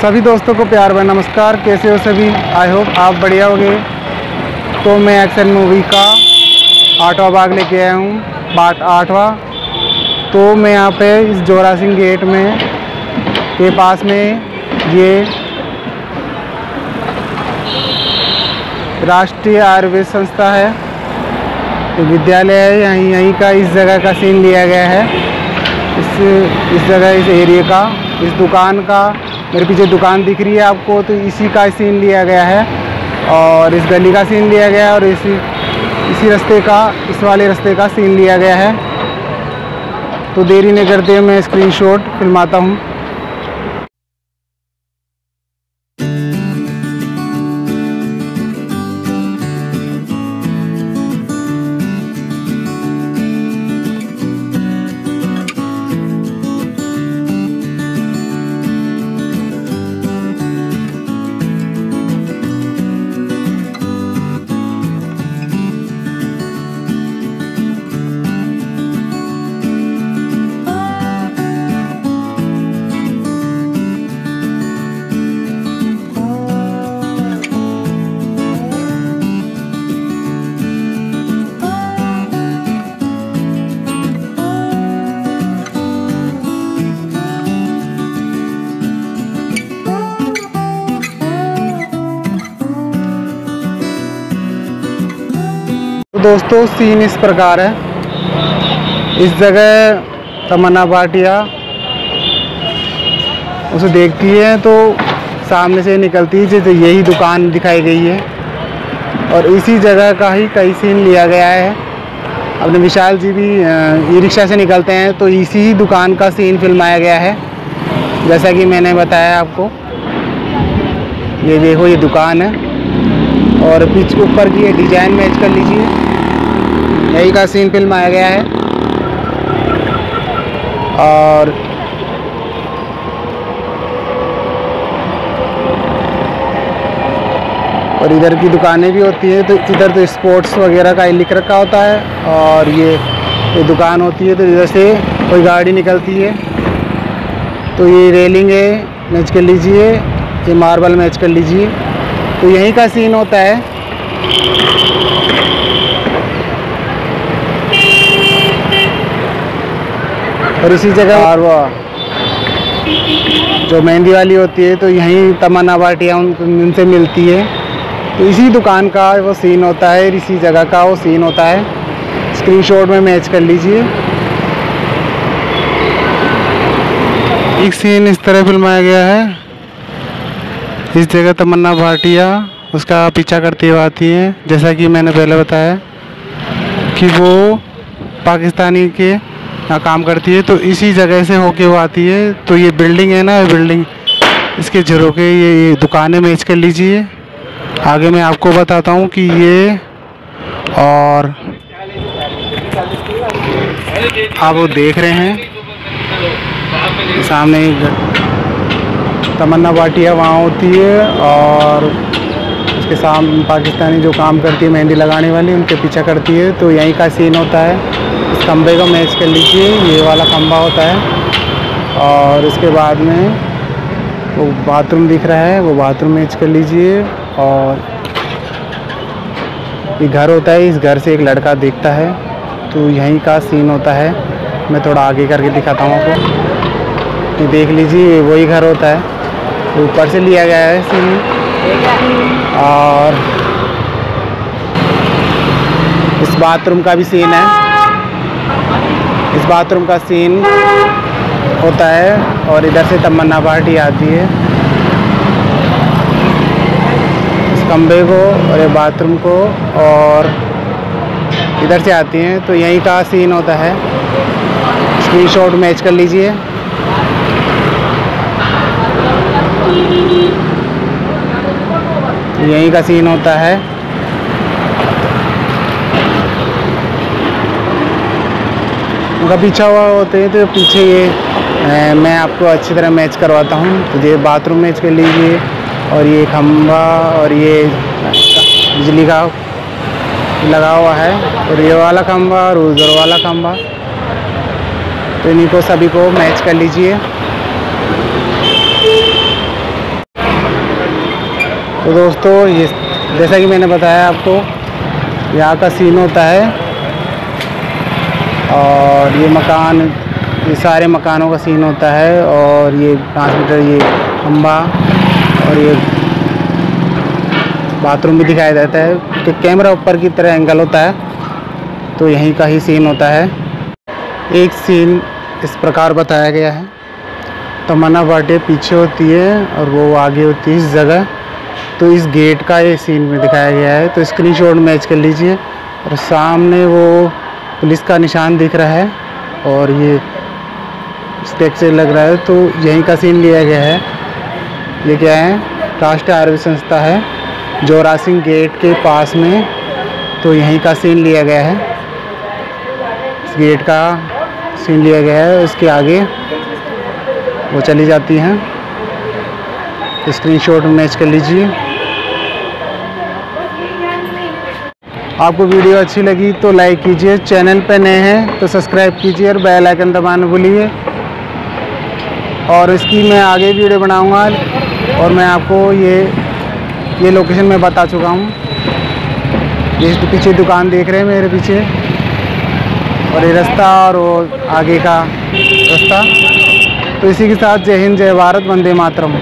सभी दोस्तों को प्यार भरा नमस्कार। कैसे हो सभी? आई होप आप बढ़िया होंगे। तो मैं एक्शन मूवी का 8वां भाग लेके आया हूँ, पार्ट 8वां। तो मैं यहाँ पे इस जोरा सिंह गेट में के पास में ये राष्ट्रीय आयुर्वेद संस्था है, तो विद्यालय है। यहीं का इस जगह का सीन लिया गया है। इस जगह, इस एरिया का, इस दुकान का, मेरे पीछे दुकान दिख रही है आपको, तो इसी का सीन लिया गया है। और इस गली का सीन लिया गया है, और इसी रास्ते का, इस वाले रास्ते का सीन लिया गया है। तो देरी नहीं करते हुए मैं स्क्रीनशॉट फिल्माता हूँ। दोस्तों सीन इस प्रकार है। इस जगह तमन्ना भाटिया उसे देखती है तो सामने से निकलती है, जैसे यही दुकान दिखाई गई है। और इसी जगह का ही कई सीन लिया गया है। अपने विशाल जी भी ई रिक्शा से निकलते हैं, तो इसी ही दुकान का सीन फिल्माया गया है, जैसा कि मैंने बताया आपको। ये देखो, ये दुकान है, और पीछे ऊपर की ये डिजाइन मैच कर लीजिए, यही का सीन फिल्माया गया है। और इधर की दुकानें भी होती हैं, तो इधर तो स्पोर्ट्स वगैरह का लिख रखा होता है। और ये दुकान होती है, तो इधर से कोई गाड़ी निकलती है, तो ये रेलिंग है, मैच कर लीजिए, ये मार्बल मैच कर लीजिए। तो यहीं का सीन होता है। और इसी जगह और वो जो मेहंदी वाली होती है, तो यहीं तमन्ना भाटिया उनसे मिलती है। तो इसी दुकान का वो सीन होता है, इसी जगह का वो सीन होता है। स्क्रीनशॉट में मैच कर लीजिए। एक सीन इस तरह फिल्माया गया है। इस जगह तमन्ना भाटिया उसका पीछा करती हुई आती है, जैसा कि मैंने पहले बताया कि वो पाकिस्तानी के यहाँ काम करती है। तो इसी जगह से होके वो आती है। तो ये बिल्डिंग है ना, बिल्डिंग, इसके झरोके ये दुकानें मैच कर लीजिए। आगे मैं आपको बताता हूँ कि ये, और आप वो देख रहे हैं सामने तमन्ना भाटिया वहाँ होती है, और उसके सामने पाकिस्तानी जो काम करती है मेहंदी लगाने वाली, उनके पीछा करती है। तो यहीं का सीन होता है। इस खंबे को मैच कर लीजिए, ये वाला खंबा होता है। और इसके बाद में वो बाथरूम दिख रहा है, वो बाथरूम मैच कर लीजिए। और ये घर होता है, इस घर से एक लड़का देखता है, तो यहीं का सीन होता है। मैं थोड़ा आगे करके दिखाता हूँ आपको। ये देख लीजिए, वही घर होता है, ऊपर से लिया गया है सीन। और इस बाथरूम का भी सीन है, इस बाथरूम का सीन होता है। और इधर से तमन्ना भाटिया आती है, इस कमरे को और ये बाथरूम को, और इधर से आती हैं। तो यहीं का सीन होता है। स्क्रीनशॉट मैच कर लीजिए। यहीं का सीन होता है। उनका पीछा हुआ होते हैं, तो पीछे ये मैं आपको अच्छी तरह मैच करवाता हूँ। तो ये बाथरूम मैच कर लीजिए, और ये खंबा, और ये बिजली का लगा हुआ है, और ये वाला खंबा और उधर वाला खंबा। तो इन्हीं को सभी को मैच कर लीजिए। तो दोस्तों ये जैसा कि मैंने बताया आपको, यहाँ का सीन होता है। और ये मकान, ये सारे मकानों का सीन होता है। और ये ट्रांसमीटर, ये खंबा और ये बाथरूम भी दिखाया जाता है कि कैमरा ऊपर की तरह एंगल होता है, तो यहीं का ही सीन होता है। एक सीन इस प्रकार बताया गया है, तमन्ना भाटिया पीछे होती है और वो आगे होती है इस जगह। तो इस गेट का ये सीन में दिखाया गया है, तो स्क्रीनशॉट मैच कर लीजिए। और सामने वो पुलिस का निशान दिख रहा है और ये स्टेक से लग रहा है, तो यहीं का सीन लिया गया है। ये क्या है, राष्ट्रीय आयुर्वेद संस्था है जोरासिंह गेट के पास में, तो यहीं का सीन लिया गया है। इस गेट का सीन लिया गया है। उसके आगे वो चली जाती हैं, स्क्रीनशॉट मैच कर लीजिए। आपको वीडियो अच्छी लगी तो लाइक कीजिए, चैनल पे नए हैं तो सब्सक्राइब कीजिए और बेल आइकन दबाना भूलिए। और इसकी मैं आगे वीडियो बनाऊंगा और मैं आपको ये लोकेशन में बता चुका हूँ। ये पीछे दुकान देख रहे हैं मेरे पीछे, और ये रास्ता और वो आगे का रास्ता। तो इसी के साथ जय हिंद, जय भारत, वंदे मातरम।